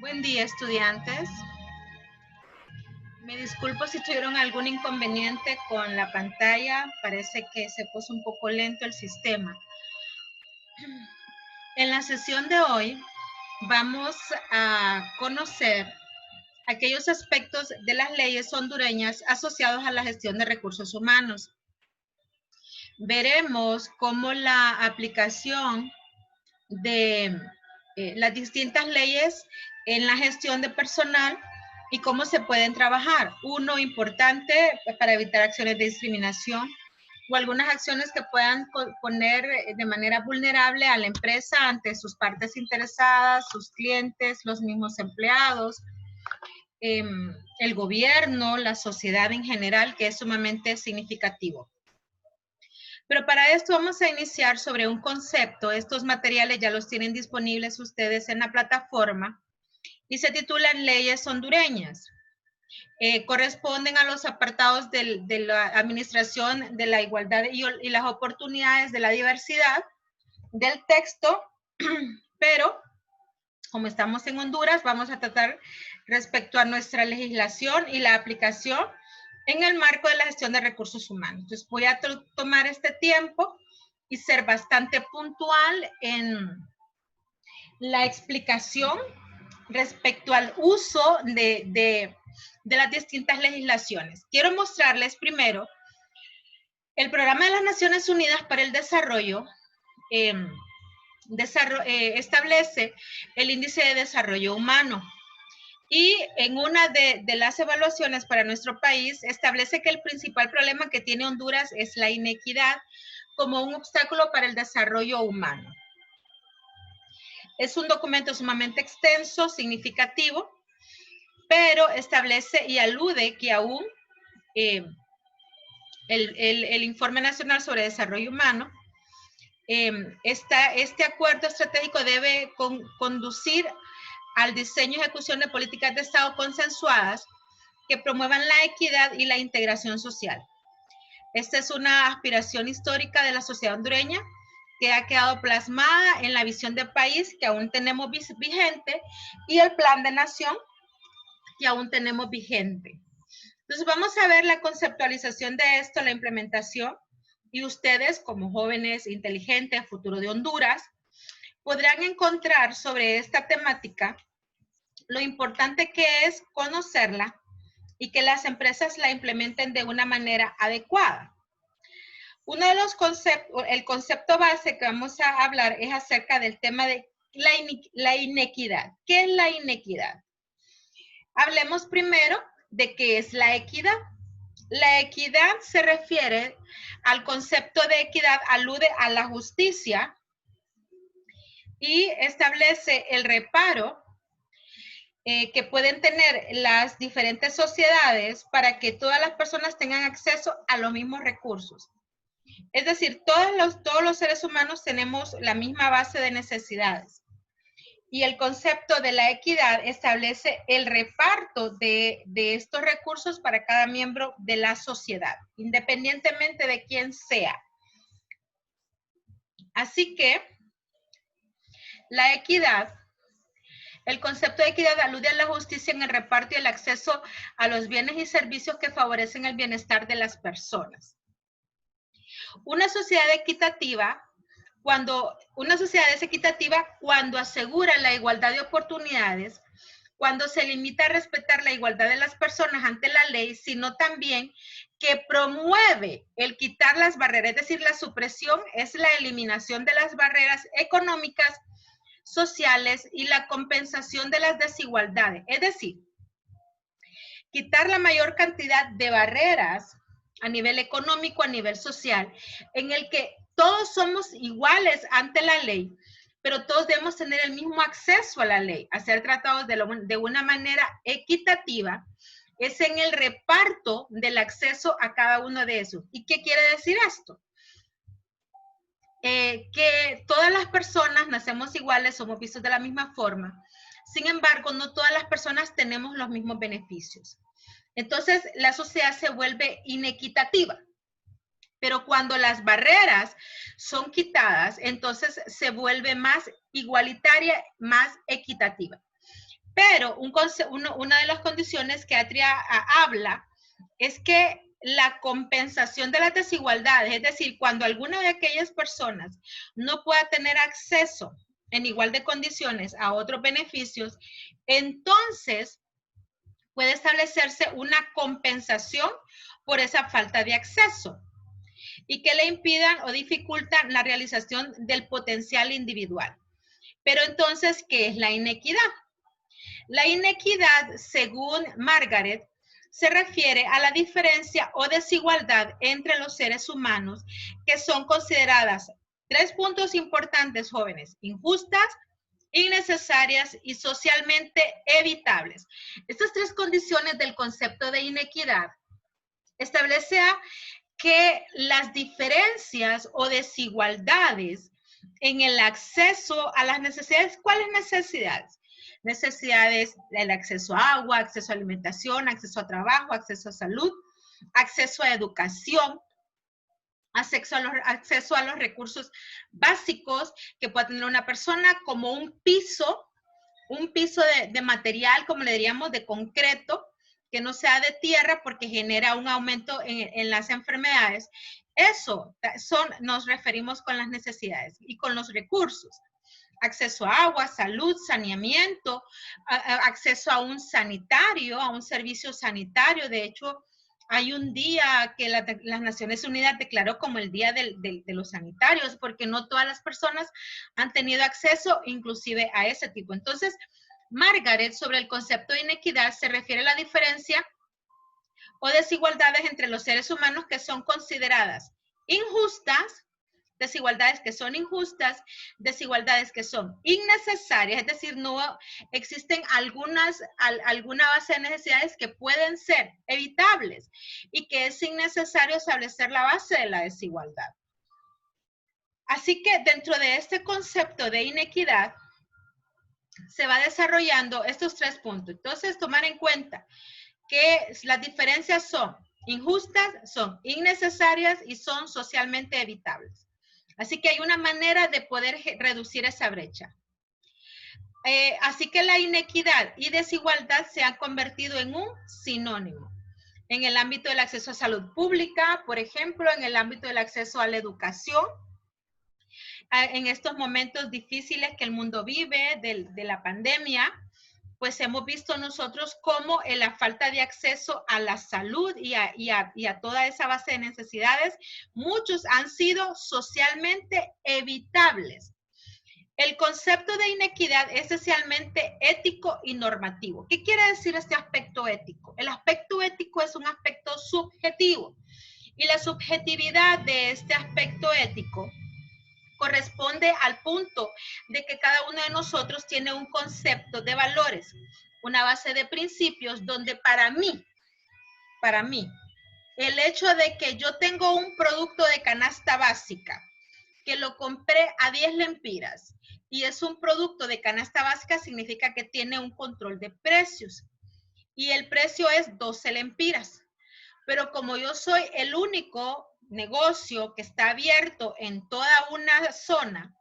Buen día, estudiantes. Me disculpo si tuvieron algún inconveniente con la pantalla. Parece que se puso un poco lento el sistema. En la sesión de hoy vamos a conocer aquellos aspectos de las leyes hondureñas asociados a la gestión de recursos humanos. Veremos cómo la aplicación de las distintas leyes en la gestión de personal y cómo se pueden trabajar. Uno importante para evitar acciones de discriminación o algunas acciones que puedan poner de manera vulnerable a la empresa ante sus partes interesadas, sus clientes, los mismos empleados, el gobierno, la sociedad en general, que es sumamente significativo. Pero para esto vamos a iniciar sobre un concepto. Estos materiales ya los tienen disponibles ustedes en la plataforma y se titulan Leyes Hondureñas. Corresponden a los apartados de la Administración de la Igualdad y las Oportunidades de la Diversidad del texto, pero como estamos en Honduras, vamos a tratar respecto a nuestra legislación y la aplicación en el marco de la gestión de recursos humanos. Entonces voy a tomar este tiempo y ser bastante puntual en la explicación respecto al uso de las distintas legislaciones. Quiero mostrarles primero el Programa de las Naciones Unidas para el Desarrollo. Establece el Índice de Desarrollo Humano. Y en una de las evaluaciones para nuestro país establece que el principal problema que tiene Honduras es la inequidad como un obstáculo para el desarrollo humano. Es un documento sumamente extenso, significativo, pero establece y alude que aún el Informe Nacional sobre Desarrollo Humano, este acuerdo estratégico debe conducir al diseño y ejecución de políticas de Estado consensuadas que promuevan la equidad y la integración social. Esta es una aspiración histórica de la sociedad hondureña que ha quedado plasmada en la visión de país que aún tenemos vigente y el plan de nación que aún tenemos vigente. Entonces vamos a ver la conceptualización de esto, la implementación, y ustedes como jóvenes inteligentes, futuro de Honduras, podrán encontrar sobre esta temática lo importante que es conocerla y que las empresas la implementen de una manera adecuada. Uno de los conceptos, el concepto base que vamos a hablar es acerca del tema de la inequidad. ¿Qué es la inequidad? Hablemos primero de qué es la equidad. La equidad se refiere al concepto de equidad, alude a la justicia y establece el reparo que pueden tener las diferentes sociedades para que todas las personas tengan acceso a los mismos recursos. Es decir, todos los seres humanos tenemos la misma base de necesidades. Y el concepto de la equidad establece el reparto de estos recursos para cada miembro de la sociedad, independientemente de quién sea. Así que la equidad, el concepto de equidad alude a la justicia en el reparto y el acceso a los bienes y servicios que favorecen el bienestar de las personas. Una sociedad es equitativa cuando asegura la igualdad de oportunidades, cuando se limita a respetar la igualdad de las personas ante la ley, sino también que promueve el quitar las barreras, es decir, la supresión es la eliminación de las barreras económicas, sociales y la compensación de las desigualdades, es decir, quitar la mayor cantidad de barreras a nivel económico, a nivel social, en el que todos somos iguales ante la ley, pero todos debemos tener el mismo acceso a la ley, a ser tratados de una manera equitativa, es en el reparto del acceso a cada uno de esos. ¿Y qué quiere decir esto? Que todas las personas nacemos iguales, somos vistos de la misma forma, sin embargo, no todas las personas tenemos los mismos beneficios. Entonces, la sociedad se vuelve inequitativa. Pero cuando las barreras son quitadas, entonces se vuelve más igualitaria, más equitativa. Pero una de las condiciones que Atria habla es que la compensación de las desigualdades, es decir, cuando alguna de aquellas personas no pueda tener acceso en igual de condiciones a otros beneficios, entonces puede establecerse una compensación por esa falta de acceso y que le impidan o dificultan la realización del potencial individual. Pero entonces, ¿qué es la inequidad? La inequidad, según Margaret, se refiere a la diferencia o desigualdad entre los seres humanos que son consideradas 3 puntos importantes, jóvenes: injustas, innecesarias y socialmente evitables. Estas 3 condiciones del concepto de inequidad establece que las diferencias o desigualdades en el acceso a las necesidades, ¿cuáles necesidades? Necesidades del acceso a agua, acceso a alimentación, acceso a trabajo, acceso a salud, acceso a educación, acceso a los recursos básicos que pueda tener una persona, como un piso de material, como le diríamos, de concreto, que no sea de tierra porque genera un aumento en las enfermedades. Eso nos referimos con las necesidades y con los recursos. Acceso a agua, salud, saneamiento, acceso a un sanitario, a un servicio sanitario. De hecho, hay un día que las Naciones Unidas declaró como el Día de los Sanitarios, porque no todas las personas han tenido acceso inclusive a ese tipo. Entonces, Margaret, sobre el concepto de inequidad, se refiere a la diferencia o desigualdades entre los seres humanos que son consideradas injustas, desigualdades que son injustas, desigualdades que son innecesarias, es decir, no existen alguna base de necesidades que pueden ser evitables y que es innecesario establecer la base de la desigualdad. Así que dentro de este concepto de inequidad se va desarrollando estos 3 puntos. Entonces, tomar en cuenta que las diferencias son injustas, son innecesarias y son socialmente evitables. Así que hay una manera de poder reducir esa brecha. Así que la inequidad y desigualdad se han convertido en un sinónimo. En el ámbito del acceso a salud pública, por ejemplo, en el ámbito del acceso a la educación, en estos momentos difíciles que el mundo vive de la pandemia, pues hemos visto nosotros cómo la falta de acceso a la salud y a toda esa base de necesidades, muchos han sido socialmente evitables. El concepto de inequidad es esencialmente ético y normativo. ¿Qué quiere decir este aspecto ético? El aspecto ético es un aspecto subjetivo y la subjetividad de este aspecto ético corresponde al punto de que cada uno de nosotros tiene un concepto de valores, una base de principios donde para mí, el hecho de que yo tengo un producto de canasta básica, que lo compré a 10 lempiras y es un producto de canasta básica, significa que tiene un control de precios y el precio es 12 lempiras. Pero como yo soy el único negocio que está abierto en toda una zona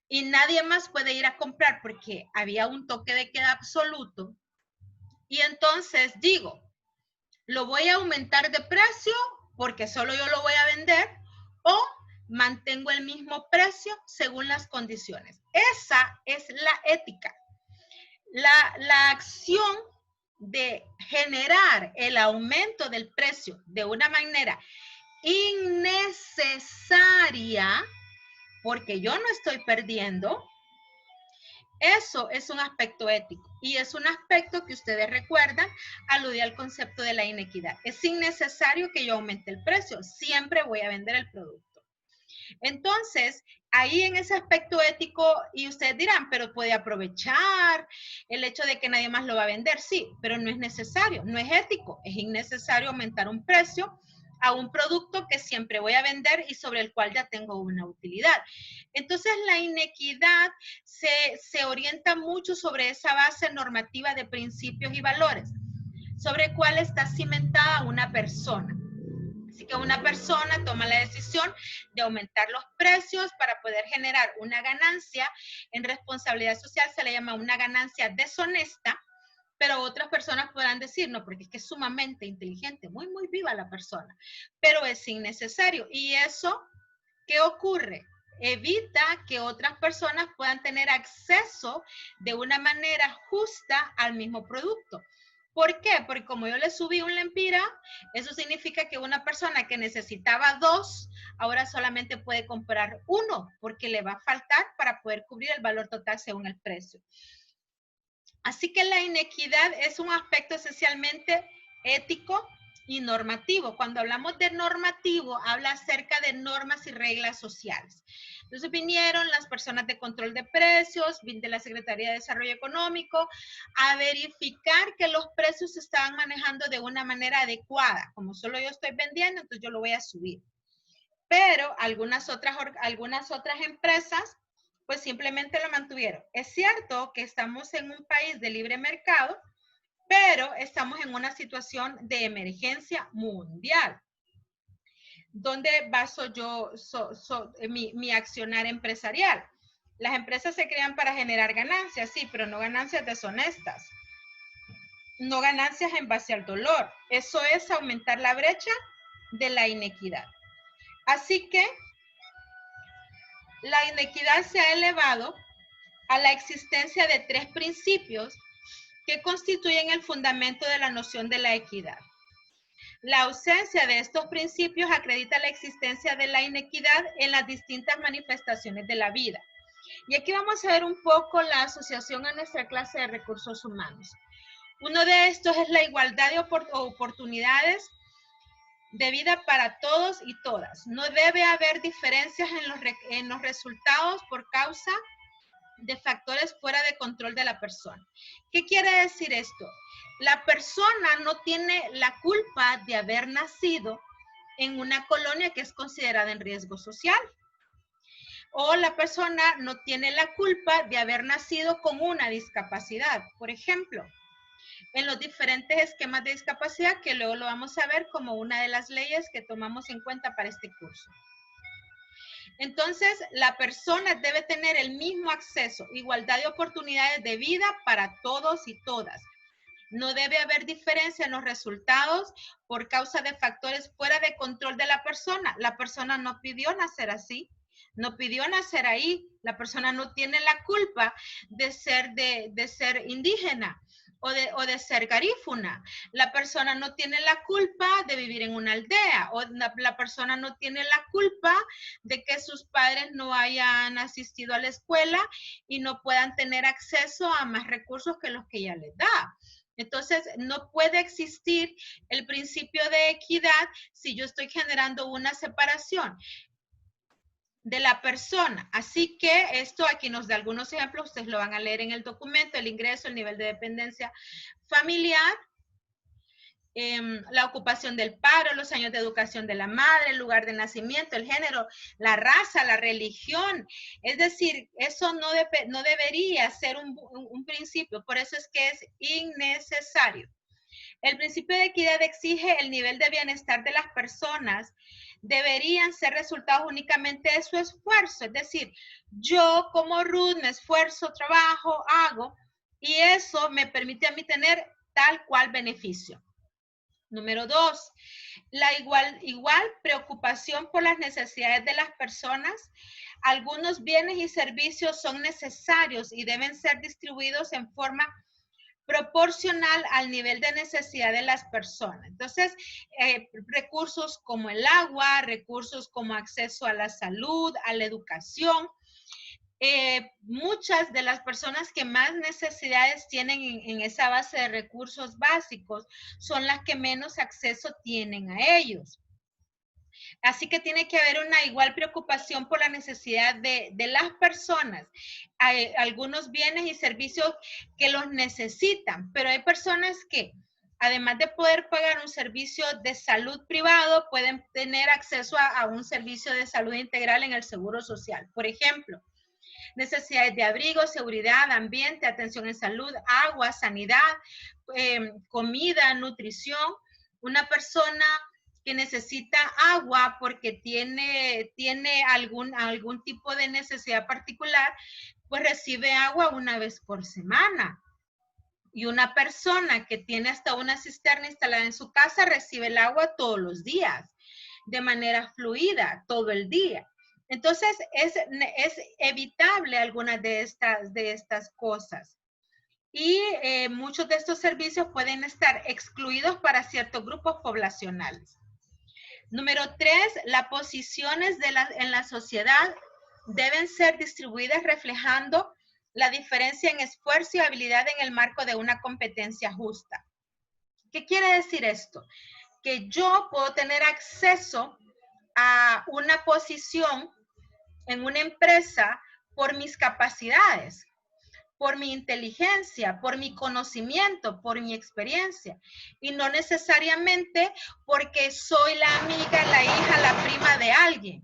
y nadie más puede ir a comprar porque había un toque de queda absoluto, y entonces digo, lo voy a aumentar de precio porque solo yo lo voy a vender, o mantengo el mismo precio según las condiciones. Esa es la ética. La acción de generar el aumento del precio de una manera innecesaria, porque yo no estoy perdiendo, eso es un aspecto ético y es un aspecto que ustedes recuerdan, alude al concepto de la inequidad. Es innecesario que yo aumente el precio, siempre voy a vender el producto. Entonces, ahí en ese aspecto ético, y ustedes dirán, pero puede aprovechar el hecho de que nadie más lo va a vender. Sí, pero no es necesario, no es ético, es innecesario aumentar un precio a un producto que siempre voy a vender y sobre el cual ya tengo una utilidad. Entonces, la inequidad se orienta mucho sobre esa base normativa de principios y valores, sobre cuál está cimentada una persona. Así que una persona toma la decisión de aumentar los precios para poder generar una ganancia. En responsabilidad social se le llama una ganancia deshonesta, pero otras personas podrán decir, no, porque es que es sumamente inteligente, muy, muy viva la persona, pero es innecesario. ¿Y eso qué ocurre? Evita que otras personas puedan tener acceso de una manera justa al mismo producto. ¿Por qué? Porque como yo le subí un lempira, eso significa que una persona que necesitaba 2, ahora solamente puede comprar 1, porque le va a faltar para poder cubrir el valor total según el precio. Así que la inequidad es un aspecto esencialmente ético y normativo. Cuando hablamos de normativo, habla acerca de normas y reglas sociales. Entonces vinieron las personas de control de precios, de la Secretaría de Desarrollo Económico, a verificar que los precios se estaban manejando de una manera adecuada. Como solo yo estoy vendiendo, entonces yo lo voy a subir. Pero algunas otras empresas pues simplemente lo mantuvieron. Es cierto que estamos en un país de libre mercado, pero estamos en una situación de emergencia mundial. ¿Dónde baso yo mi accionar empresarial? Las empresas se crean para generar ganancias, sí, pero no ganancias deshonestas. No ganancias en base al dolor. Eso es aumentar la brecha de la inequidad. Así que la inequidad se ha elevado a la existencia de 3 principios que constituyen el fundamento de la noción de la equidad. La ausencia de estos principios acredita la existencia de la inequidad en las distintas manifestaciones de la vida. Y aquí vamos a ver un poco la asociación a nuestra clase de recursos humanos. Uno de estos es la igualdad de oportunidades de vida para todos y todas. No debe haber diferencias en los resultados por causa de factores fuera de control de la persona. ¿Qué quiere decir esto? La persona no tiene la culpa de haber nacido en una colonia que es considerada en riesgo social. O la persona no tiene la culpa de haber nacido con una discapacidad. Por ejemplo, en los diferentes esquemas de discapacidad, que luego lo vamos a ver como una de las leyes que tomamos en cuenta para este curso. Entonces, la persona debe tener el mismo acceso, igualdad de oportunidades de vida para todos y todas. No debe haber diferencia en los resultados por causa de factores fuera de control de la persona. La persona no pidió nacer así, no pidió nacer ahí. La persona no tiene la culpa de ser indígena o de ser garífuna. La persona no tiene la culpa de vivir en una aldea, o la persona no tiene la culpa de que sus padres no hayan asistido a la escuela y no puedan tener acceso a más recursos que los que ella les da. Entonces, no puede existir el principio de equidad si yo estoy generando una separación de la persona. Así que esto aquí nos da algunos ejemplos, ustedes lo van a leer en el documento: el ingreso, el nivel de dependencia familiar, la ocupación del paro, los años de educación de la madre, el lugar de nacimiento, el género, la raza, la religión. Es decir, eso no debería ser un principio, por eso es que es innecesario. El principio de equidad exige el nivel de bienestar de las personas. Deberían ser resultados únicamente de su esfuerzo. Es decir, yo como Ruth me esfuerzo, trabajo, hago, y eso me permite a mí tener tal cual beneficio. Número 2, la igual preocupación por las necesidades de las personas. Algunos bienes y servicios son necesarios y deben ser distribuidos en forma proporcional al nivel de necesidad de las personas. Entonces, recursos como el agua, recursos como acceso a la salud, a la educación. Muchas de las personas que más necesidades tienen en esa base de recursos básicos son las que menos acceso tienen a ellos. Así que tiene que haber una igual preocupación por la necesidad de las personas. Hay algunos bienes y servicios que los necesitan, pero hay personas que, además de poder pagar un servicio de salud privado, pueden tener acceso a un servicio de salud integral en el Seguro Social. Por ejemplo, necesidades de abrigo, seguridad, ambiente, atención en salud, agua, sanidad, comida, nutrición. Una persona que necesita agua porque tiene algún tipo de necesidad particular, pues recibe agua una vez por semana. Y una persona que tiene hasta una cisterna instalada en su casa recibe el agua todos los días, de manera fluida, todo el día. Entonces, es evitable algunas de estas cosas. Y muchos de estos servicios pueden estar excluidos para ciertos grupos poblacionales. Número 3, las posiciones en la sociedad deben ser distribuidas reflejando la diferencia en esfuerzo y habilidad en el marco de una competencia justa. ¿Qué quiere decir esto? Que yo puedo tener acceso a una posición en una empresa por mis capacidades, por mi inteligencia, por mi conocimiento, por mi experiencia, y no necesariamente porque soy la amiga, la hija, la prima de alguien.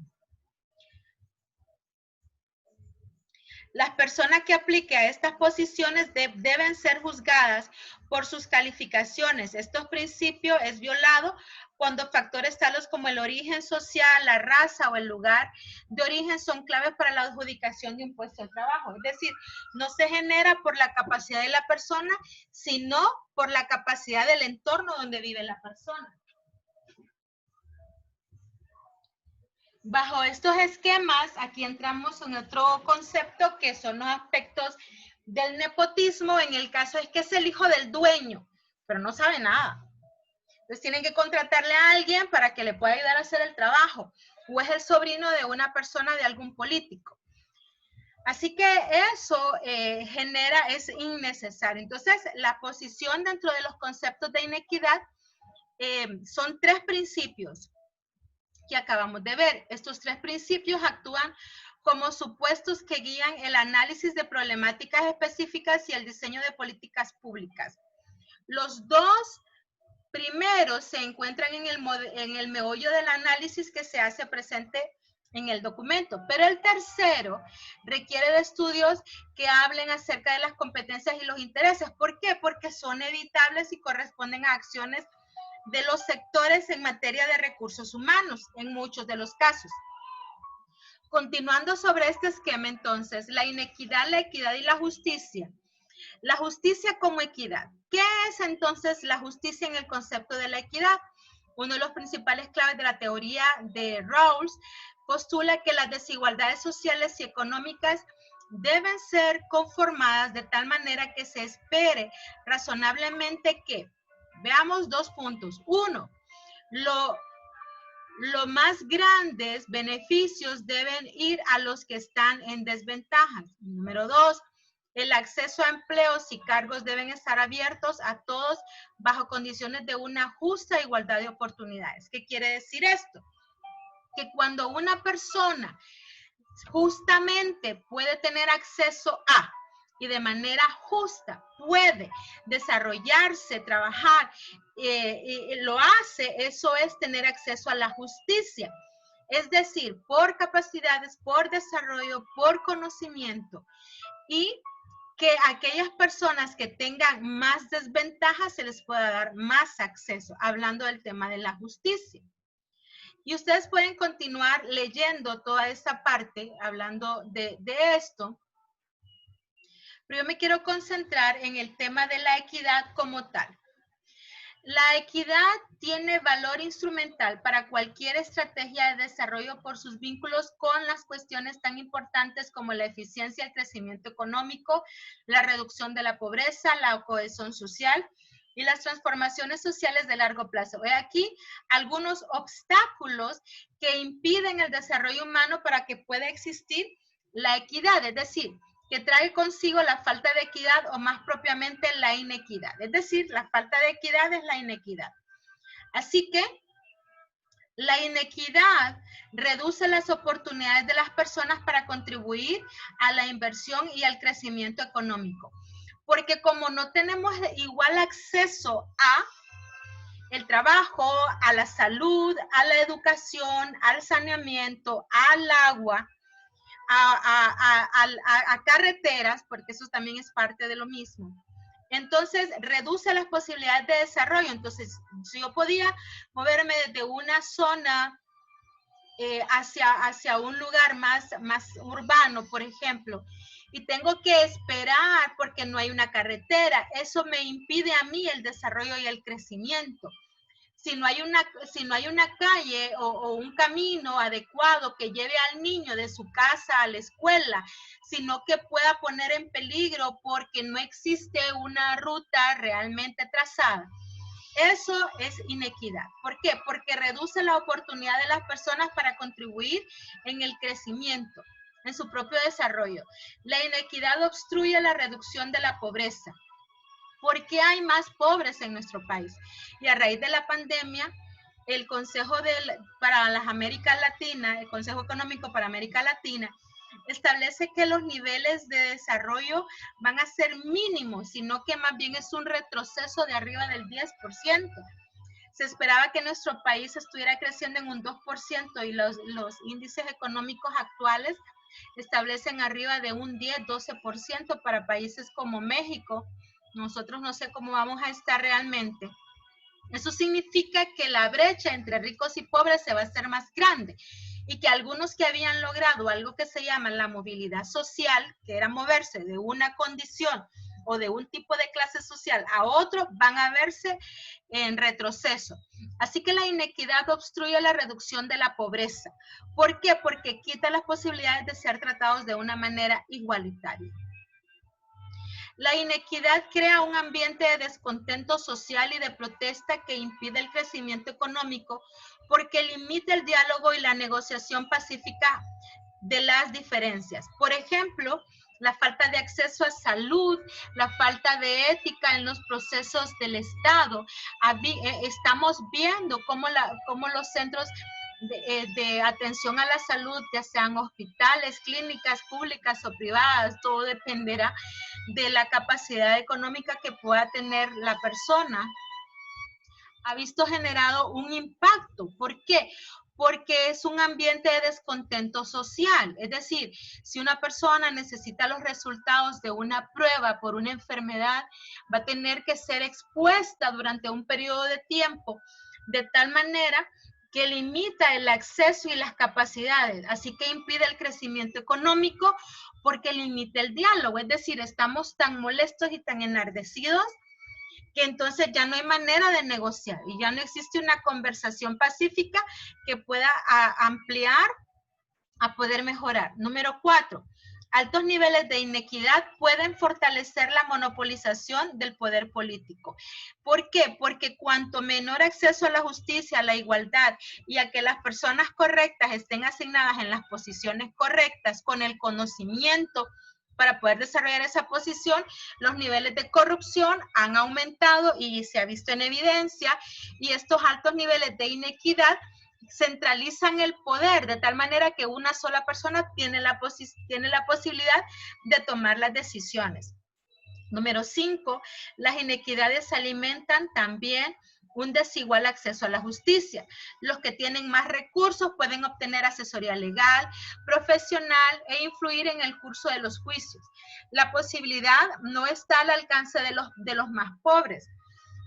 Las personas que apliquen a estas posiciones deben ser juzgadas por sus calificaciones. Estos principios es violado cuando factores tales como el origen social, la raza o el lugar de origen son claves para la adjudicación de un puesto de trabajo. Es decir, no se genera por la capacidad de la persona, sino por la capacidad del entorno donde vive la persona. Bajo estos esquemas, aquí entramos en otro concepto que son los aspectos del nepotismo. En el caso es que es el hijo del dueño, pero no sabe nada. Entonces tienen que contratarle a alguien para que le pueda ayudar a hacer el trabajo. O es el sobrino de una persona, de algún político. Así que eso es innecesario. Entonces, la posición dentro de los conceptos de inequidad son 3 principios que acabamos de ver. Estos 3 principios actúan como supuestos que guían el análisis de problemáticas específicas y el diseño de políticas públicas. Los 2 primeros se encuentran en el meollo del análisis que se hace presente en el documento, pero el tercero requiere de estudios que hablen acerca de las competencias y los intereses. ¿Por qué? Porque son evitables y corresponden a acciones de los sectores en materia de recursos humanos, en muchos de los casos. Continuando sobre este esquema, entonces, la inequidad, la equidad y la justicia. La justicia como equidad. ¿Qué es entonces la justicia en el concepto de la equidad? Uno de los principales claves de la teoría de Rawls postula que las desigualdades sociales y económicas deben ser conformadas de tal manera que se espere razonablemente que, veamos 2 puntos. 1, los más grandes beneficios deben ir a los que están en desventajas. Número 2, el acceso a empleos y cargos deben estar abiertos a todos bajo condiciones de una justa igualdad de oportunidades. ¿Qué quiere decir esto? Que cuando una persona justamente puede tener acceso a y de manera justa puede desarrollarse, trabajar, lo hace, eso es tener acceso a la justicia. Es decir, por capacidades, por desarrollo, por conocimiento, y que aquellas personas que tengan más desventajas se les pueda dar más acceso, hablando del tema de la justicia. Y ustedes pueden continuar leyendo toda esta parte, hablando de esto. Pero yo me quiero concentrar en el tema de la equidad como tal. La equidad tiene valor instrumental para cualquier estrategia de desarrollo por sus vínculos con las cuestiones tan importantes como la eficiencia, el crecimiento económico, la reducción de la pobreza, la cohesión social y las transformaciones sociales de largo plazo. He aquí algunos obstáculos que impiden el desarrollo humano para que pueda existir la equidad, es decir, que trae consigo la falta de equidad o más propiamente la inequidad. Es decir, la falta de equidad es la inequidad. Así que la inequidad reduce las oportunidades de las personas para contribuir a la inversión y al crecimiento económico. Porque como no tenemos igual acceso a el trabajo, a la salud, a la educación, al saneamiento, al agua, a carreteras, porque eso también es parte de lo mismo. entonces reduce las posibilidades de desarrollo. Entonces, si yo podía moverme desde una zona hacia un lugar más urbano, por ejemplo, y tengo que esperar porque no hay una carretera, eso me impide a mí el desarrollo y el crecimiento. Si no hay una calle o un camino adecuado que lleve al niño de su casa a la escuela, sino que pueda poner en peligro porque no existe una ruta realmente trazada, eso es inequidad. ¿Por qué? Porque reduce la oportunidad de las personas para contribuir en el crecimiento, en su propio desarrollo. La inequidad obstruye la reducción de la pobreza. ¿Por qué hay más pobres en nuestro país? Y a raíz de la pandemia, el Consejo para las Américas Latinas, el Consejo Económico para América Latina, establece que los niveles de desarrollo van a ser mínimos, sino que más bien es un retroceso de arriba del 10%. Se esperaba que nuestro país estuviera creciendo en un 2% y los índices económicos actuales establecen arriba de un 10-12% para países como México. Nosotros no sé cómo vamos a estar realmente. Eso significa que la brecha entre ricos y pobres se va a hacer más grande y que algunos que habían logrado algo que se llama la movilidad social, que era moverse de una condición o de un tipo de clase social a otro, van a verse en retroceso. Así que la inequidad obstruye la reducción de la pobreza. ¿Por qué? Porque quita las posibilidades de ser tratados de una manera igualitaria. La inequidad crea un ambiente de descontento social y de protesta que impide el crecimiento económico porque limita el diálogo y la negociación pacífica de las diferencias. Por ejemplo, la falta de acceso a salud, la falta de ética en los procesos del Estado. Estamos viendo cómo los centros de atención a la salud, ya sean hospitales, clínicas públicas o privadas, todo dependerá de la capacidad económica que pueda tener la persona, ha visto generado un impacto. ¿Por qué? Porque es un ambiente de descontento social. Es decir, si una persona necesita los resultados de una prueba por una enfermedad, va a tener que ser expuesta durante un periodo de tiempo de tal manera que limita el acceso y las capacidades, así que impide el crecimiento económico porque limita el diálogo. Es decir, estamos tan molestos y tan enardecidos que entonces ya no hay manera de negociar y ya no existe una conversación pacífica que pueda ampliar a poder mejorar. Número 4, altos niveles de inequidad pueden fortalecer la monopolización del poder político. ¿Por qué? Porque cuanto menor acceso a la justicia, a la igualdad y a que las personas correctas estén asignadas en las posiciones correctas con el conocimiento para poder desarrollar esa posición, los niveles de corrupción han aumentado y se ha visto en evidencia, y estos altos niveles de inequidad centralizan el poder de tal manera que una sola persona tiene la posibilidad de tomar las decisiones. Número 5, las inequidades alimentan también un desigual acceso a la justicia. Los que tienen más recursos pueden obtener asesoría legal, profesional e influir en el curso de los juicios. La posibilidad no está al alcance de los más pobres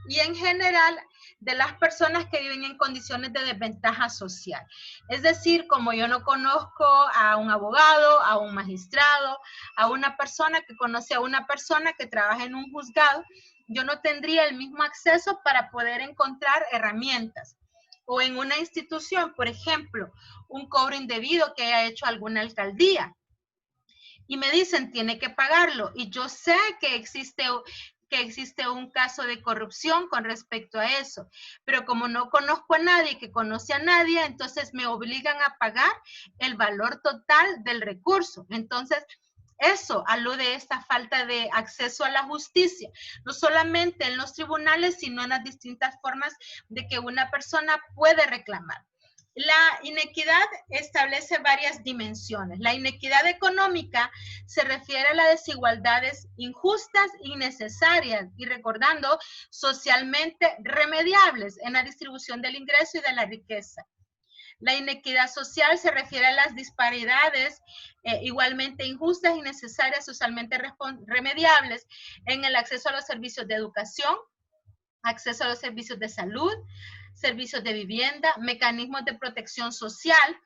y en general de las personas que viven en condiciones de desventaja social. Es decir, como yo no conozco a un abogado, a un magistrado, a una persona que conoce a una persona que trabaja en un juzgado, yo no tendría el mismo acceso para poder encontrar herramientas. O en una institución, por ejemplo, un cobro indebido que haya hecho alguna alcaldía. Y me dicen, tiene que pagarlo. Y yo sé que existe un caso de corrupción con respecto a eso. Pero como no conozco a nadie que conoce a nadie, entonces me obligan a pagar el valor total del recurso. Entonces, eso alude a esta falta de acceso a la justicia, no solamente en los tribunales, sino en las distintas formas de que una persona puede reclamar. La inequidad establece varias dimensiones. La inequidad económica se refiere a las desigualdades injustas, innecesarias y recordando socialmente remediables en la distribución del ingreso y de la riqueza. La inequidad social se refiere a las disparidades igualmente injustas, innecesarias, socialmente remediables en el acceso a los servicios de educación, acceso a los servicios de salud, servicios de vivienda, mecanismos de protección social.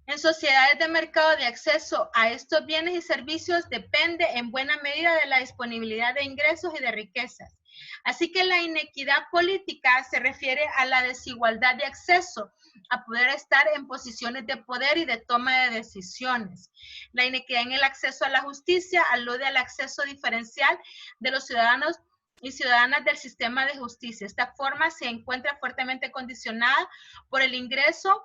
En sociedades de mercado de acceso a estos bienes y servicios depende en buena medida de la disponibilidad de ingresos y de riquezas. Así que la inequidad política se refiere a la desigualdad de acceso a poder estar en posiciones de poder y de toma de decisiones. La inequidad en el acceso a la justicia alude al acceso diferencial de los ciudadanos y ciudadanas del sistema de justicia. Esta forma se encuentra fuertemente condicionada por el ingreso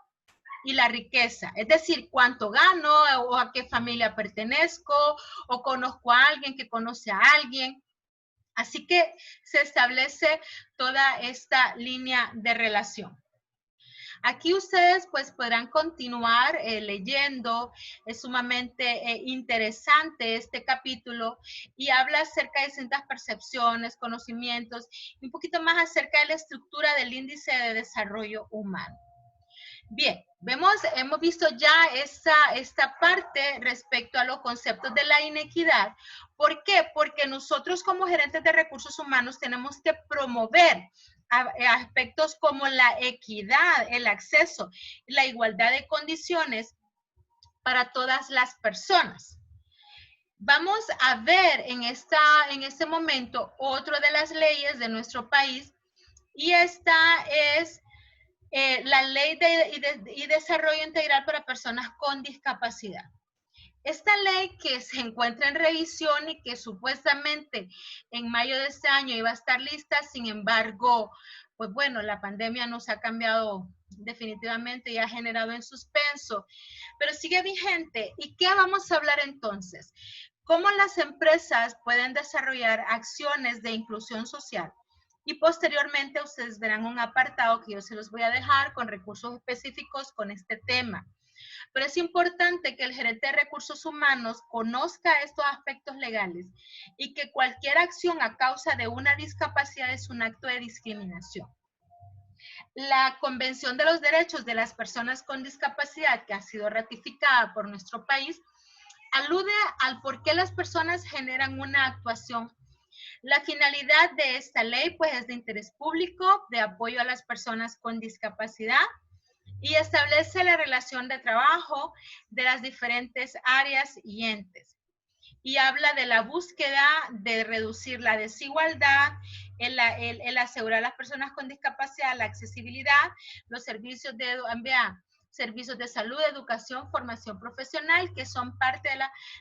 y la riqueza, es decir, cuánto gano o a qué familia pertenezco o conozco a alguien que conoce a alguien. Así que se establece toda esta línea de relación. Aquí ustedes pues podrán continuar leyendo, es sumamente interesante este capítulo y habla acerca de distintas percepciones, conocimientos y un poquito más acerca de la estructura del índice de desarrollo humano. Bien, hemos visto ya esta parte respecto a los conceptos de la inequidad. ¿Por qué? Porque nosotros como gerentes de recursos humanos tenemos que promover aspectos como la equidad, el acceso, la igualdad de condiciones para todas las personas. Vamos a ver en este momento otra de las leyes de nuestro país y esta es la Ley de Desarrollo Integral para Personas con Discapacidad. Esta ley que se encuentra en revisión y que supuestamente en mayo de este año iba a estar lista, sin embargo, pues bueno, la pandemia nos ha cambiado definitivamente y ha generado en suspenso, pero sigue vigente. ¿Y qué vamos a hablar entonces? ¿Cómo las empresas pueden desarrollar acciones de inclusión social? Y posteriormente ustedes verán un apartado que yo se los voy a dejar con recursos específicos con este tema. Pero es importante que el gerente de recursos humanos conozca estos aspectos legales y que cualquier acción a causa de una discapacidad es un acto de discriminación. La Convención de los Derechos de las Personas con Discapacidad, que ha sido ratificada por nuestro país, alude al por qué las personas generan una actuación. La finalidad de esta ley pues es de interés público, de apoyo a las personas con discapacidad y establece la relación de trabajo de las diferentes áreas y entes. Y habla de la búsqueda de reducir la desigualdad, el asegurar a las personas con discapacidad la accesibilidad, los servicios servicios de salud, educación, formación profesional, que son parte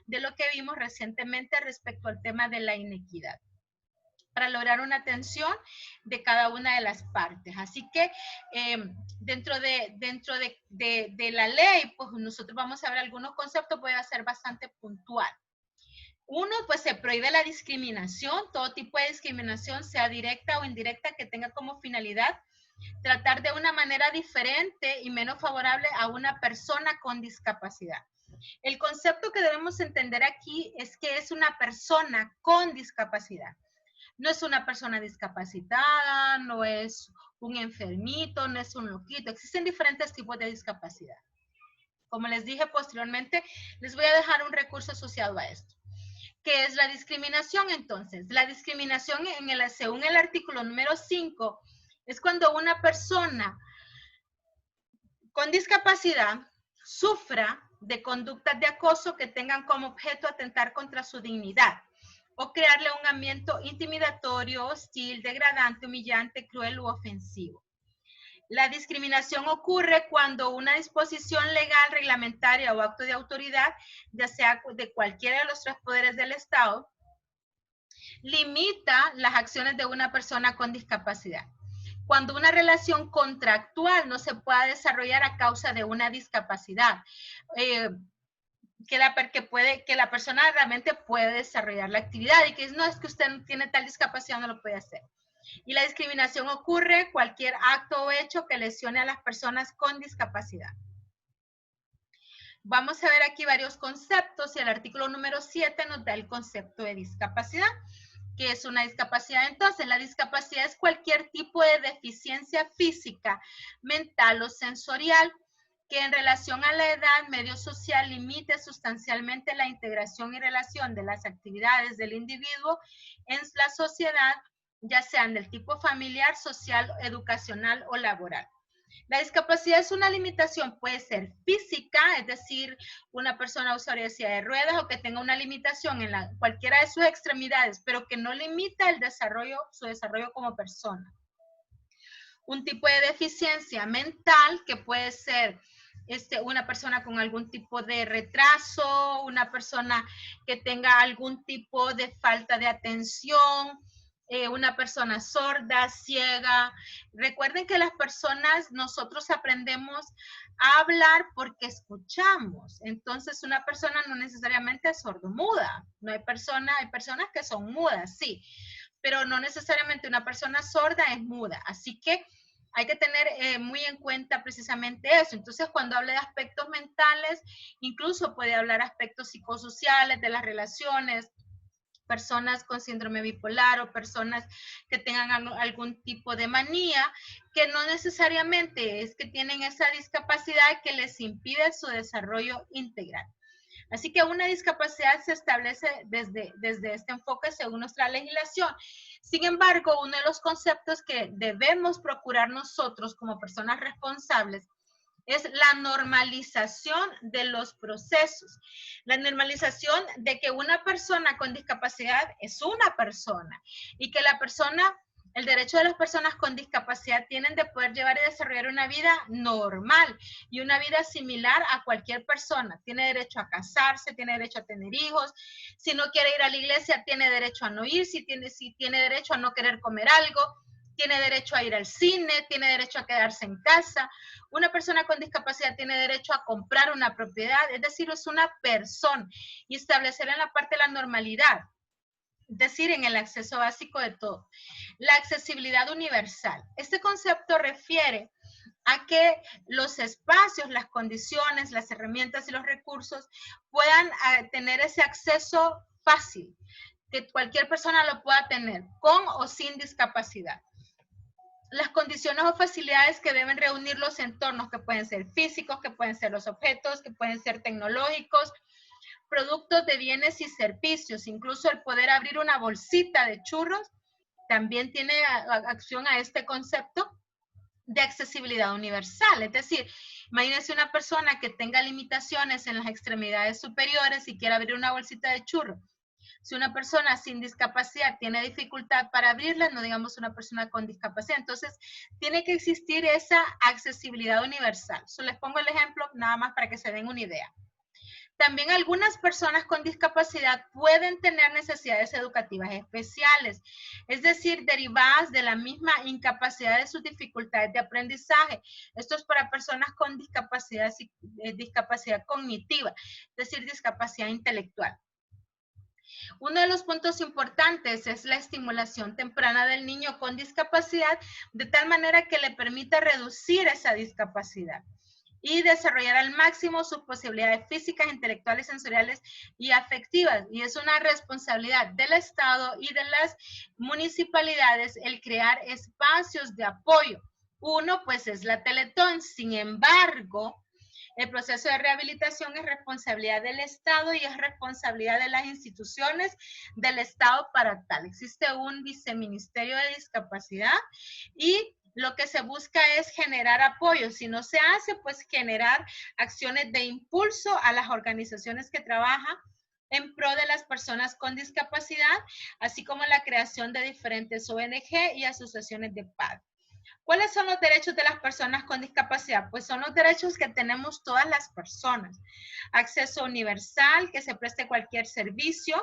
de lo que vimos recientemente respecto al tema de la inequidad, para lograr una atención de cada una de las partes. Así que dentro de la ley, pues nosotros vamos a ver algunos conceptos, voy a ser bastante puntual. Uno, pues se prohíbe la discriminación, todo tipo de discriminación, sea directa o indirecta, que tenga como finalidad tratar de una manera diferente y menos favorable a una persona con discapacidad. El concepto que debemos entender aquí es que es una persona con discapacidad. No es una persona discapacitada, no es un enfermito, no es un loquito. Existen diferentes tipos de discapacidad. Como les dije posteriormente, les voy a dejar un recurso asociado a esto. ¿Qué es la discriminación entonces? La discriminación según el artículo número 5 es cuando una persona con discapacidad sufra de conductas de acoso que tengan como objeto atentar contra su dignidad o crearle un ambiente intimidatorio, hostil, degradante, humillante, cruel u ofensivo. La discriminación ocurre cuando una disposición legal, reglamentaria o acto de autoridad, ya sea de cualquiera de los tres poderes del Estado, limita las acciones de una persona con discapacidad. Cuando una relación contractual no se pueda desarrollar a causa de una discapacidad, que la persona realmente puede desarrollar la actividad y que no es que usted no tiene tal discapacidad, no lo puede hacer. Y la discriminación ocurre cualquier acto o hecho que lesione a las personas con discapacidad. Vamos a ver aquí varios conceptos y el artículo número 7 nos da el concepto de discapacidad, ¿Qué es una discapacidad? Entonces, la discapacidad es cualquier tipo de deficiencia física, mental o sensorial que en relación a la edad medio social limite sustancialmente la integración y relación de las actividades del individuo en la sociedad, ya sean del tipo familiar, social, educacional o laboral. La discapacidad es una limitación, puede ser física, es decir, una persona usuaria de silla de ruedas o que tenga una limitación en cualquiera de sus extremidades, pero que no limita su desarrollo como persona. Un tipo de deficiencia mental que puede ser una persona con algún tipo de retraso, una persona que tenga algún tipo de falta de atención, una persona sorda, ciega. Recuerden que las personas, nosotros aprendemos a hablar porque escuchamos. Entonces, una persona no necesariamente es sordomuda. No hay personas que son mudas, sí, pero no necesariamente una persona sorda es muda. Así que hay que tener muy en cuenta precisamente eso. Entonces, cuando hable de aspectos mentales, incluso puede hablar aspectos psicosociales, de las relaciones, personas con síndrome bipolar o personas que tengan algún tipo de manía, que no necesariamente es que tienen esa discapacidad que les impide su desarrollo integral. Así que una discapacidad se establece desde este enfoque según nuestra legislación. Sin embargo, uno de los conceptos que debemos procurar nosotros como personas responsables es la normalización de los procesos. La normalización de que una persona con discapacidad es una persona y que el derecho de las personas con discapacidad tienen de poder llevar y desarrollar una vida normal y una vida similar a cualquier persona. Tiene derecho a casarse, tiene derecho a tener hijos. Si no quiere ir a la iglesia, tiene derecho a no ir. Si tiene derecho a no querer comer algo, tiene derecho a ir al cine, tiene derecho a quedarse en casa. Una persona con discapacidad tiene derecho a comprar una propiedad, es decir, es una persona, y establecer en la parte de la normalidad, es decir, en el acceso básico de todo. La accesibilidad universal. Este concepto refiere a que los espacios, las condiciones, las herramientas y los recursos puedan tener ese acceso fácil, que cualquier persona lo pueda tener, con o sin discapacidad. Las condiciones o facilidades que deben reunir los entornos, que pueden ser físicos, que pueden ser los objetos, que pueden ser tecnológicos, productos de bienes y servicios, incluso el poder abrir una bolsita de churros, también tiene acción a este concepto de accesibilidad universal. Es decir, imagínense una persona que tenga limitaciones en las extremidades superiores y quiera abrir una bolsita de churros. Si una persona sin discapacidad tiene dificultad para abrirla, no digamos una persona con discapacidad. Entonces, tiene que existir esa accesibilidad universal. Les pongo el ejemplo nada más para que se den una idea. También algunas personas con discapacidad pueden tener necesidades educativas especiales, es decir, derivadas de la misma incapacidad de sus dificultades de aprendizaje. Esto es para personas con discapacidad cognitiva, es decir, discapacidad intelectual. Uno de los puntos importantes es la estimulación temprana del niño con discapacidad, de tal manera que le permita reducir esa discapacidad y desarrollar al máximo sus posibilidades físicas, intelectuales, sensoriales y afectivas. Y es una responsabilidad del Estado y de las municipalidades el crear espacios de apoyo. Uno, pues, es la Teletón. Sin embargo, el proceso de rehabilitación es responsabilidad del Estado y es responsabilidad de las instituciones del Estado para tal. Existe un viceministerio de discapacidad y lo que se busca es generar apoyo. Si no se hace, pues generar acciones de impulso a las organizaciones que trabajan en pro de las personas con discapacidad, así como la creación de diferentes ONG y asociaciones de padres. ¿Cuáles son los derechos de las personas con discapacidad? Pues son los derechos que tenemos todas las personas. Acceso universal, que se preste cualquier servicio.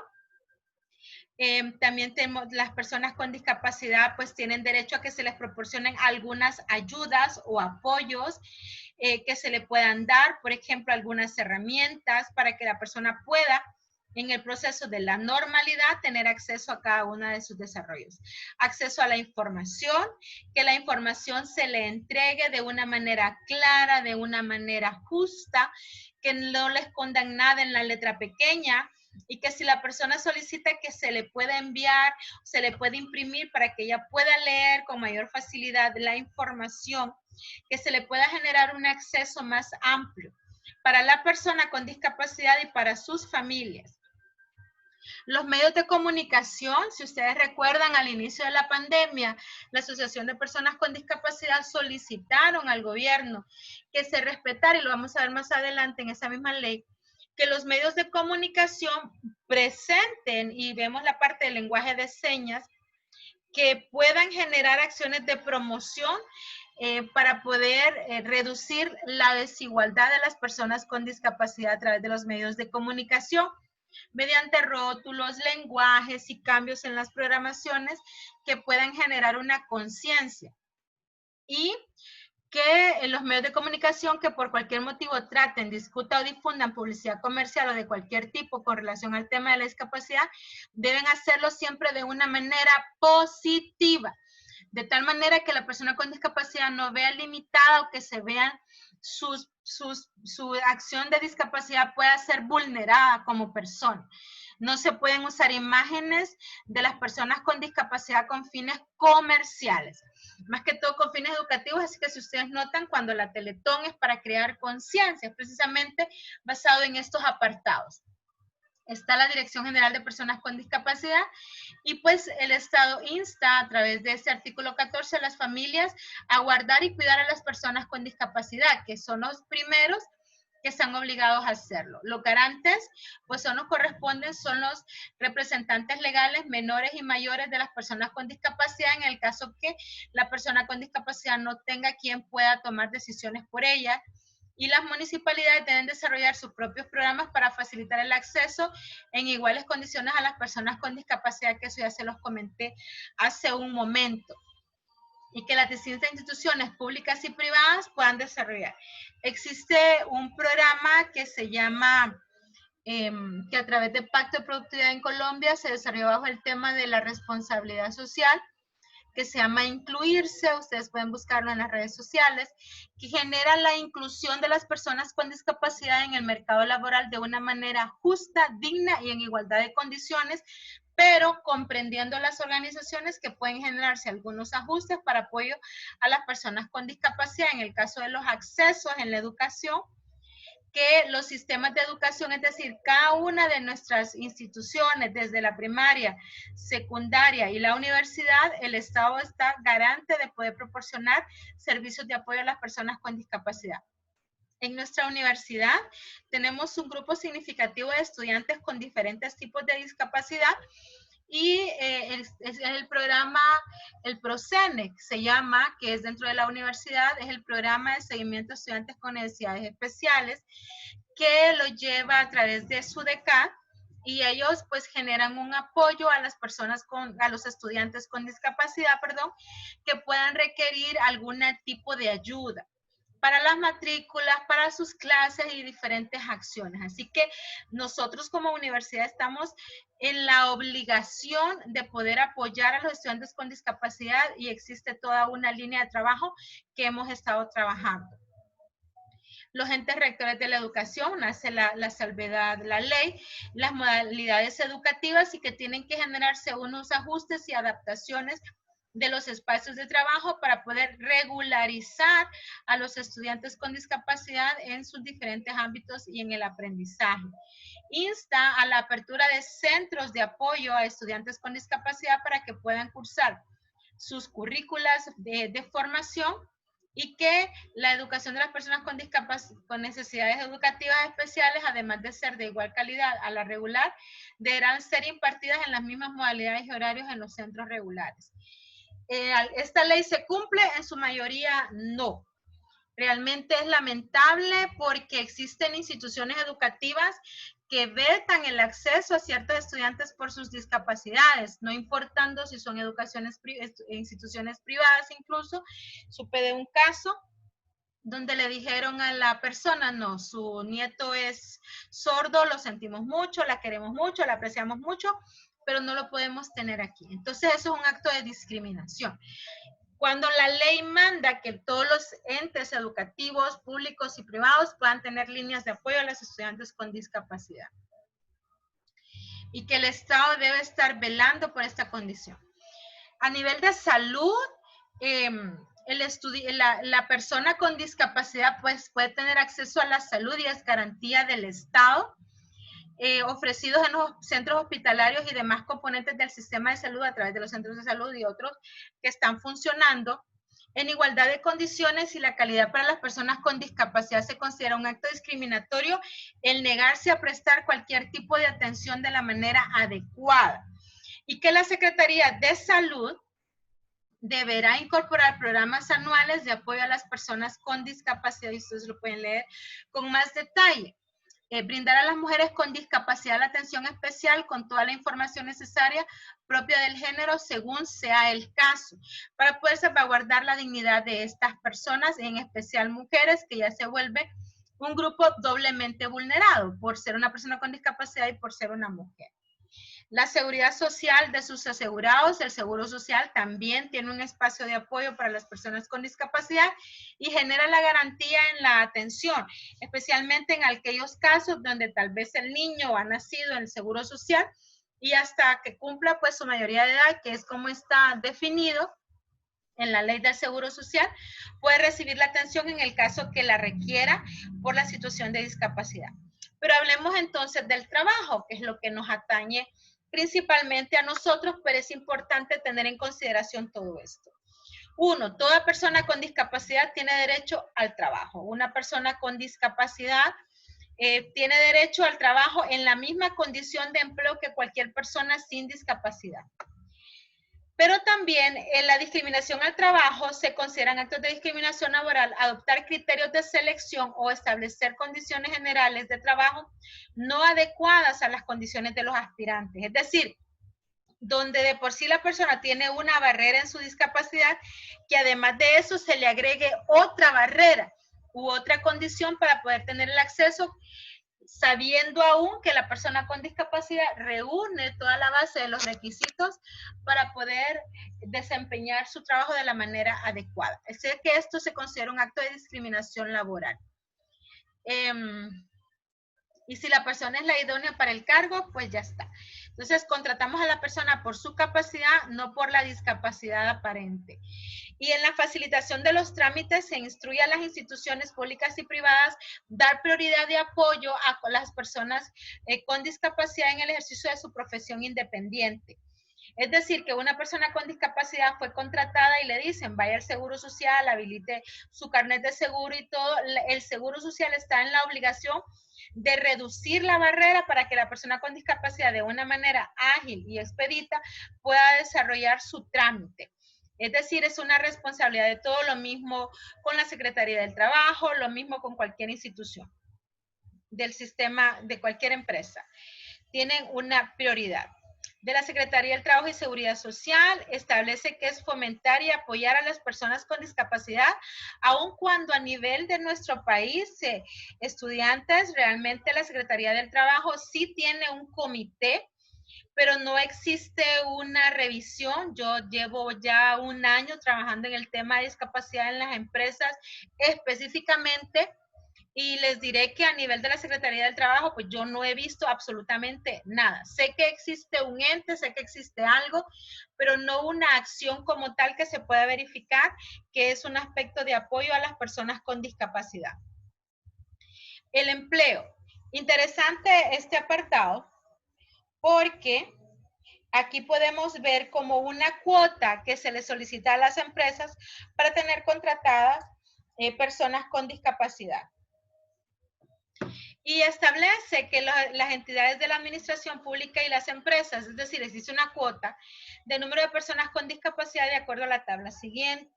También tenemos las personas con discapacidad, pues tienen derecho a que se les proporcionen algunas ayudas o apoyos que se le puedan dar, por ejemplo, algunas herramientas para que la persona pueda en el proceso de la normalidad tener acceso a cada uno de sus desarrollos. Acceso a la información, que la información se le entregue de una manera clara, de una manera justa, que no le escondan nada en la letra pequeña, y que si la persona solicita que se le pueda enviar, se le puede imprimir para que ella pueda leer con mayor facilidad la información, que se le pueda generar un acceso más amplio para la persona con discapacidad y para sus familias. Los medios de comunicación, si ustedes recuerdan, al inicio de la pandemia, la Asociación de Personas con Discapacidad solicitaron al gobierno que se respetara, y lo vamos a ver más adelante en esa misma ley, que los medios de comunicación presenten, y vemos la parte del lenguaje de señas, que puedan generar acciones de promoción para poder reducir la desigualdad de las personas con discapacidad a través de los medios de comunicación, mediante rótulos, lenguajes y cambios en las programaciones que puedan generar una conciencia. Y que los medios de comunicación que por cualquier motivo traten, discutan o difundan publicidad comercial o de cualquier tipo con relación al tema de la discapacidad, deben hacerlo siempre de una manera positiva, de tal manera que la persona con discapacidad no vea limitada o que se vean su acción de discapacidad pueda ser vulnerada como persona. No se pueden usar imágenes de las personas con discapacidad con fines comerciales, más que todo con fines educativos, así que si ustedes notan, cuando la Teletón es para crear conciencia, es precisamente basado en estos apartados. Está la Dirección General de Personas con Discapacidad y pues el Estado insta a través de este artículo 14 a las familias a guardar y cuidar a las personas con discapacidad, que son los primeros que están obligados a hacerlo. Los garantes, pues son los representantes legales menores y mayores de las personas con discapacidad en el caso que la persona con discapacidad no tenga quien pueda tomar decisiones por ella. Y las municipalidades deben desarrollar sus propios programas para facilitar el acceso en iguales condiciones a las personas con discapacidad, que eso ya se los comenté hace un momento, y que las distintas instituciones públicas y privadas puedan desarrollar. Existe un programa que se llama, que a través de Pacto de Productividad en Colombia se desarrolló bajo el tema de la responsabilidad social, que se llama Incluirse, ustedes pueden buscarlo en las redes sociales, que genera la inclusión de las personas con discapacidad en el mercado laboral de una manera justa, digna y en igualdad de condiciones, pero comprendiendo las organizaciones que pueden generarse algunos ajustes para apoyo a las personas con discapacidad en el caso de los accesos en la educación, que los sistemas de educación, es decir, cada una de nuestras instituciones, desde la primaria, secundaria y la universidad, el Estado está garante de poder proporcionar servicios de apoyo a las personas con discapacidad. En nuestra universidad tenemos un grupo significativo de estudiantes con diferentes tipos de discapacidad y es el programa, el PROCENEC se llama, que es dentro de la universidad, es el programa de seguimiento a estudiantes con necesidades especiales, que lo lleva a través de SUDECAT, y ellos pues generan un apoyo a las personas a los estudiantes con discapacidad, que puedan requerir algún tipo de ayuda para las matrículas, para sus clases y diferentes acciones. Así que nosotros como universidad estamos en la obligación de poder apoyar a los estudiantes con discapacidad y existe toda una línea de trabajo que hemos estado trabajando. Los entes rectores de la educación, hace la salvedad, la ley, las modalidades educativas y que tienen que generarse unos ajustes y adaptaciones de los espacios de trabajo para poder regularizar a los estudiantes con discapacidad en sus diferentes ámbitos y en el aprendizaje. Insta a la apertura de centros de apoyo a estudiantes con discapacidad para que puedan cursar sus currículas de formación y que la educación de las personas con necesidades educativas especiales, además de ser de igual calidad a la regular, deberán ser impartidas en las mismas modalidades y horarios en los centros regulares. ¿Esta ley se cumple? En su mayoría no. Realmente es lamentable porque existen instituciones educativas que vetan el acceso a ciertos estudiantes por sus discapacidades, no importando si son instituciones privadas incluso. Supe de un caso donde le dijeron a la persona, no, su nieto es sordo, lo sentimos mucho, la queremos mucho, la apreciamos mucho, pero no lo podemos tener aquí. Entonces eso es un acto de discriminación. Cuando la ley manda que todos los entes educativos, públicos y privados puedan tener líneas de apoyo a los estudiantes con discapacidad. y que el Estado debe estar velando por esta condición. A nivel de salud, la persona con discapacidad pues, puede tener acceso a la salud y es garantía del Estado, ofrecidos en los centros hospitalarios y demás componentes del sistema de salud a través de los centros de salud y otros que están funcionando en igualdad de condiciones, y la calidad para las personas con discapacidad se considera un acto discriminatorio el negarse a prestar cualquier tipo de atención de la manera adecuada, y que la Secretaría de Salud deberá incorporar programas anuales de apoyo a las personas con discapacidad, y ustedes lo pueden leer con más detalle. Brindar a las mujeres con discapacidad la atención especial con toda la información necesaria propia del género según sea el caso, para poder salvaguardar la dignidad de estas personas, en especial mujeres, que ya se vuelve un grupo doblemente vulnerado por ser una persona con discapacidad y por ser una mujer. La seguridad social de sus asegurados, el Seguro Social, también tiene un espacio de apoyo para las personas con discapacidad y genera la garantía en la atención, especialmente en aquellos casos donde tal vez el niño ha nacido en el Seguro Social y hasta que cumpla pues su mayoría de edad, que es como está definido en la ley del Seguro Social, puede recibir la atención en el caso que la requiera por la situación de discapacidad. Pero hablemos entonces del trabajo, que es lo que nos atañe principalmente a nosotros, pero es importante tener en consideración todo esto. Uno, toda persona con discapacidad tiene derecho al trabajo. Una persona con discapacidad tiene derecho al trabajo en la misma condición de empleo que cualquier persona sin discapacidad. Pero también en la discriminación al trabajo se consideran actos de discriminación laboral adoptar criterios de selección o establecer condiciones generales de trabajo no adecuadas a las condiciones de los aspirantes. Es decir, donde de por sí la persona tiene una barrera en su discapacidad, que además de eso se le agregue otra barrera u otra condición para poder tener el acceso, sabiendo aún que la persona con discapacidad reúne toda la base de los requisitos para poder desempeñar su trabajo de la manera adecuada. Es decir, que esto se considera un acto de discriminación laboral. Y si la persona es la idónea para el cargo, pues ya está. Entonces, contratamos a la persona por su capacidad, no por la discapacidad aparente. Y en la facilitación de los trámites se instruye a las instituciones públicas y privadas dar prioridad de apoyo a las personas con discapacidad en el ejercicio de su profesión independiente. Es decir, que una persona con discapacidad fue contratada y le dicen, vaya al Seguro Social, habilite su carnet de seguro y todo. El Seguro Social está en la obligación de reducir la barrera para que la persona con discapacidad de una manera ágil y expedita pueda desarrollar su trámite. Es decir, es una responsabilidad de todo, lo mismo con la Secretaría del Trabajo, lo mismo con cualquier institución del sistema, de cualquier empresa. Tienen una prioridad. De la Secretaría del Trabajo y Seguridad Social establece que es fomentar y apoyar a las personas con discapacidad, aun cuando a nivel de nuestro país, estudiantes, realmente la Secretaría del Trabajo sí tiene un comité, pero no existe una revisión. Yo llevo ya un año trabajando en el tema de discapacidad en las empresas específicamente, y les diré que a nivel de la Secretaría del Trabajo, pues yo no he visto absolutamente nada. Sé que existe un ente, sé que existe algo, pero no una acción como tal que se pueda verificar que es un aspecto de apoyo a las personas con discapacidad. El empleo. Interesante este apartado porque aquí podemos ver como una cuota que se le solicita a las empresas para tener contratadas personas con discapacidad. Y establece que las entidades de la administración pública y las empresas, es decir, existe una cuota de número de personas con discapacidad de acuerdo a la tabla siguiente.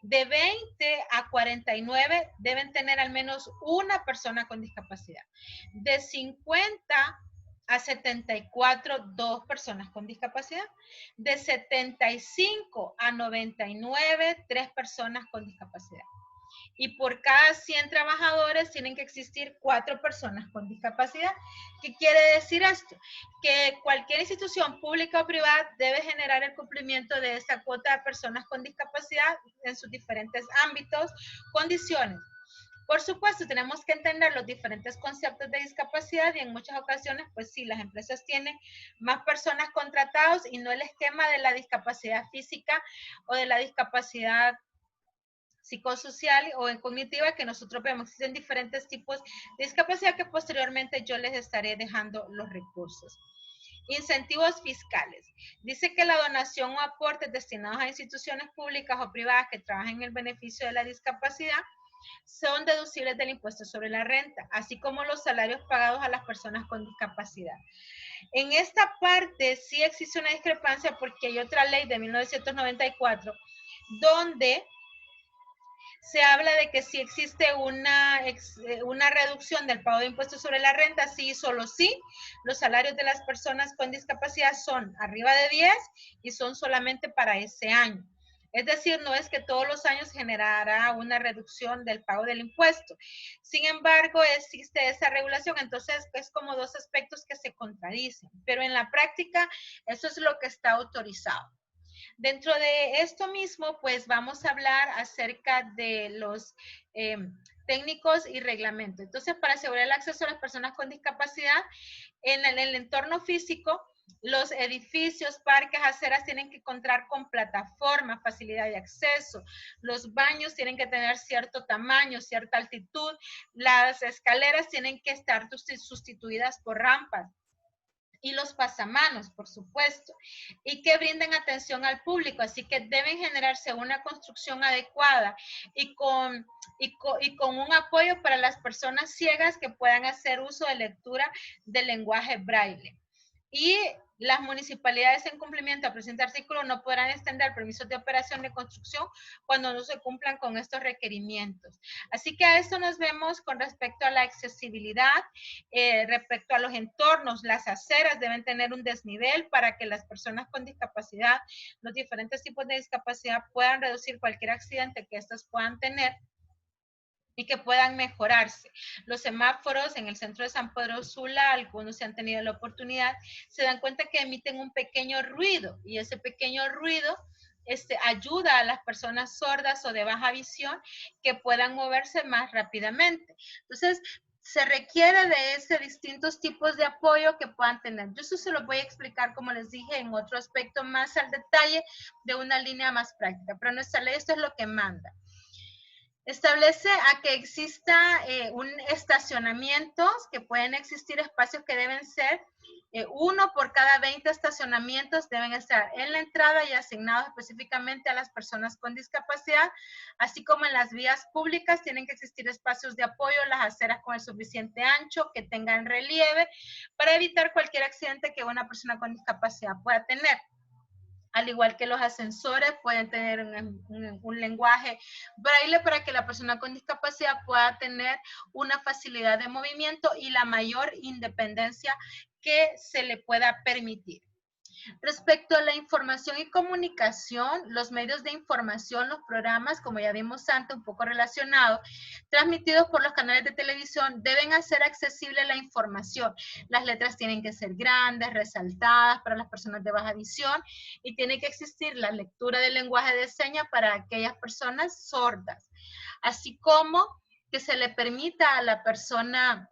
De 20 a 49 deben tener al menos una persona con discapacidad. De 50 a 74, 2 personas con discapacidad. De 75 a 99, 3 personas con discapacidad. Y por cada 100 trabajadores tienen que existir 4 personas con discapacidad. ¿Qué quiere decir esto? Que cualquier institución pública o privada debe generar el cumplimiento de esta cuota de personas con discapacidad en sus diferentes ámbitos, condiciones. Por supuesto, tenemos que entender los diferentes conceptos de discapacidad y en muchas ocasiones, pues sí, las empresas tienen más personas contratadas y no el esquema de la discapacidad física o de la discapacidad psicosocial o cognitiva que nosotros vemos. Existen diferentes tipos de discapacidad que posteriormente yo les estaré dejando los recursos. Incentivos fiscales. Dice que la donación o aportes destinados a instituciones públicas o privadas que trabajan en el beneficio de la discapacidad son deducibles del impuesto sobre la renta, así como los salarios pagados a las personas con discapacidad. En esta parte sí existe una discrepancia porque hay otra ley de 1994 donde se habla de que si existe una reducción del pago de impuestos sobre la renta, sí y solo sí, los salarios de las personas con discapacidad son arriba de 10 y son solamente para ese año. Es decir, no es que todos los años generará una reducción del pago del impuesto. Sin embargo, existe esa regulación, entonces es como dos aspectos que se contradicen, pero en la práctica eso es lo que está autorizado. Dentro de esto mismo, pues vamos a hablar acerca de los técnicos y reglamentos. Entonces, para asegurar el acceso a las personas con discapacidad en el entorno físico, los edificios, parques, aceras tienen que contar con plataformas, facilidad de acceso. Los baños tienen que tener cierto tamaño, cierta altitud. Las escaleras tienen que estar sustituidas por rampas. Y los pasamanos, por supuesto, y que brinden atención al público, así que deben generarse una construcción adecuada y con un apoyo para las personas ciegas que puedan hacer uso de lectura del lenguaje braille. Y las municipalidades en cumplimiento al presente artículo no podrán extender permisos de operación de construcción cuando no se cumplan con estos requerimientos. Así que a esto nos vemos con respecto a la accesibilidad, respecto a los entornos. Las aceras deben tener un desnivel para que las personas con discapacidad, los diferentes tipos de discapacidad puedan reducir cualquier accidente que éstas puedan tener y que puedan mejorarse. Los semáforos en el centro de San Pedro Sula, algunos se han tenido la oportunidad, se dan cuenta que emiten un pequeño ruido y ese pequeño ruido ayuda a las personas sordas o de baja visión que puedan moverse más rápidamente. Entonces, se requiere de ese distintos tipos de apoyo que puedan tener. Yo eso se lo voy a explicar, como les dije, en otro aspecto más al detalle de una línea más práctica, pero nuestra ley esto es lo que manda. Establece a que exista un estacionamientos, que pueden existir espacios que deben ser uno por cada 20 estacionamientos deben estar en la entrada y asignados específicamente a las personas con discapacidad, así como en las vías públicas tienen que existir espacios de apoyo, las aceras con el suficiente ancho, que tengan relieve, para evitar cualquier accidente que una persona con discapacidad pueda tener. Al igual que los ascensores pueden tener un lenguaje braille para que la persona con discapacidad pueda tener una facilidad de movimiento y la mayor independencia que se le pueda permitir. Respecto a la información y comunicación, los medios de información, los programas, como ya vimos antes, un poco relacionados, transmitidos por los canales de televisión, deben hacer accesible la información. Las letras tienen que ser grandes, resaltadas para las personas de baja visión y tiene que existir la lectura del lenguaje de señas para aquellas personas sordas, así como que se le permita a la persona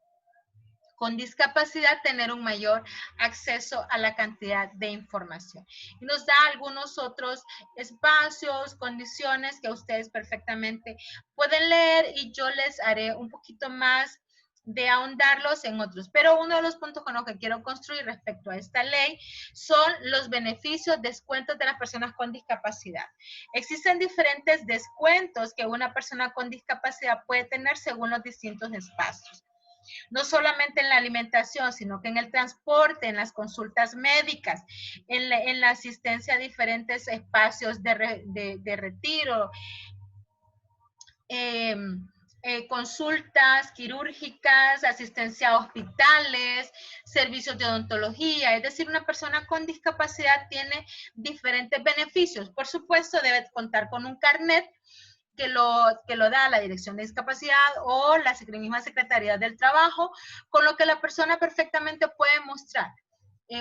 con discapacidad tener un mayor acceso a la cantidad de información. Y nos da algunos otros espacios, condiciones que ustedes perfectamente pueden leer y yo les haré un poquito más de ahondarlos en otros. Pero uno de los puntos con los que quiero construir respecto a esta ley son los beneficios, descuentos de las personas con discapacidad. Existen diferentes descuentos que una persona con discapacidad puede tener según los distintos espacios. No solamente en la alimentación, sino que en el transporte, en las consultas médicas, en la asistencia a diferentes espacios de retiro, consultas quirúrgicas, asistencia a hospitales, servicios de odontología. Es decir, una persona con discapacidad tiene diferentes beneficios. Por supuesto, debe contar con un carnet que lo da la Dirección de Discapacidad o la misma Secretaría del Trabajo, con lo que la persona perfectamente puede mostrar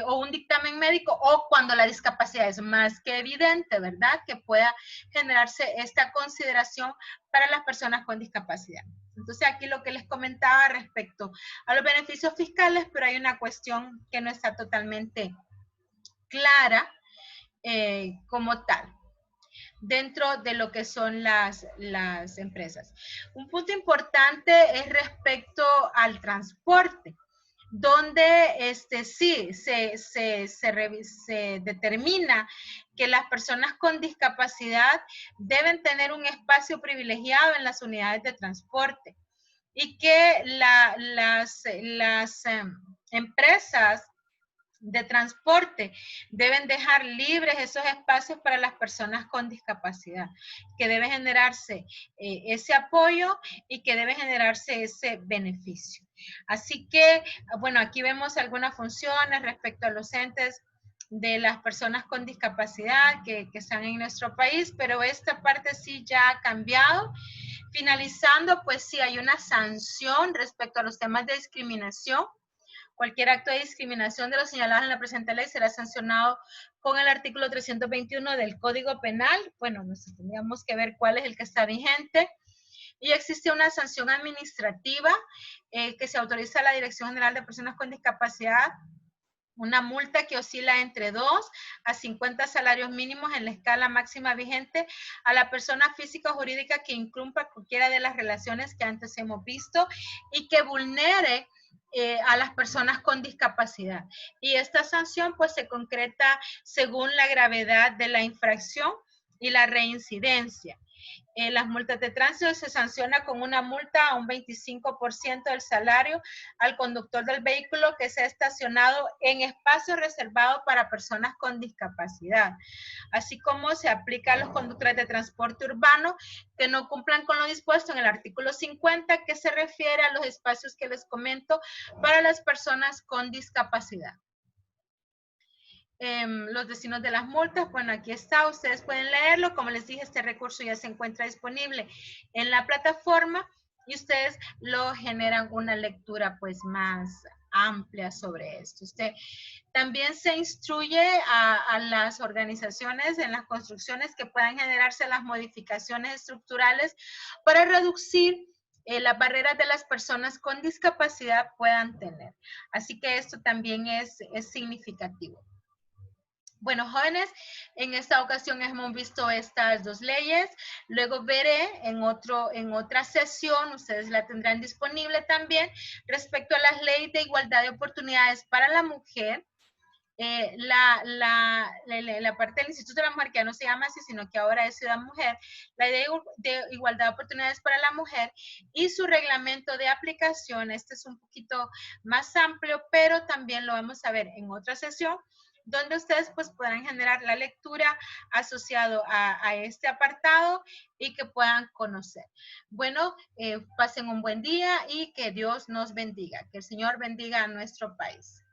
o un dictamen médico o cuando la discapacidad es más que evidente, ¿verdad? Que pueda generarse esta consideración para las personas con discapacidad. Entonces aquí lo que les comentaba respecto a los beneficios fiscales, pero hay una cuestión que no está totalmente clara como tal dentro de lo que son las empresas. Un punto importante es respecto al transporte, donde sí se determina que las personas con discapacidad deben tener un espacio privilegiado en las unidades de transporte y que las empresas de transporte deben dejar libres esos espacios para las personas con discapacidad, que debe generarse ese apoyo y que debe generarse ese beneficio. Así que, bueno, aquí vemos algunas funciones respecto a los entes de las personas con discapacidad que están en nuestro país, pero esta parte sí ya ha cambiado. Finalizando, pues sí hay una sanción respecto a los temas de discriminación. Cualquier acto de discriminación de los señalados en la presente ley será sancionado con el artículo 321 del Código Penal. Bueno, nosotros tendríamos que ver cuál es el que está vigente. Y existe una sanción administrativa que se autoriza a la Dirección General de Personas con Discapacidad, una multa que oscila entre 2 a 50 salarios mínimos en la escala máxima vigente a la persona física o jurídica que incumpla cualquiera de las relaciones que antes hemos visto y que vulnere a las personas con discapacidad. Y esta sanción pues se concreta según la gravedad de la infracción y la reincidencia. Las multas de tránsito se sanciona con una multa a un 25% del salario al conductor del vehículo que sea estacionado en espacio reservado para personas con discapacidad, así como se aplica a los conductores de transporte urbano que no cumplan con lo dispuesto en el artículo 50, que se refiere a los espacios que les comento para las personas con discapacidad. Los destinos de las multas, bueno, aquí está, ustedes pueden leerlo. Como les dije, este recurso ya se encuentra disponible en la plataforma y ustedes lo generan una lectura pues más amplia sobre esto. Usted también se instruye a las organizaciones en las construcciones que puedan generarse las modificaciones estructurales para reducir las barreras de las personas con discapacidad puedan tener. Así que esto también es significativo. Bueno, jóvenes, en esta ocasión hemos visto estas dos leyes. Luego veré en otra sesión, ustedes la tendrán disponible también, respecto a las leyes de igualdad de oportunidades para la mujer. La parte del Instituto de la Mujer, que ya no se llama así, sino que ahora es Ciudad Mujer, la ley de igualdad de oportunidades para la mujer y su reglamento de aplicación. Este es un poquito más amplio, pero también lo vamos a ver en otra sesión, donde ustedes pues puedan generar la lectura asociado a este apartado y que puedan conocer. Bueno, pasen un buen día y que Dios nos bendiga. Que el Señor bendiga a nuestro país.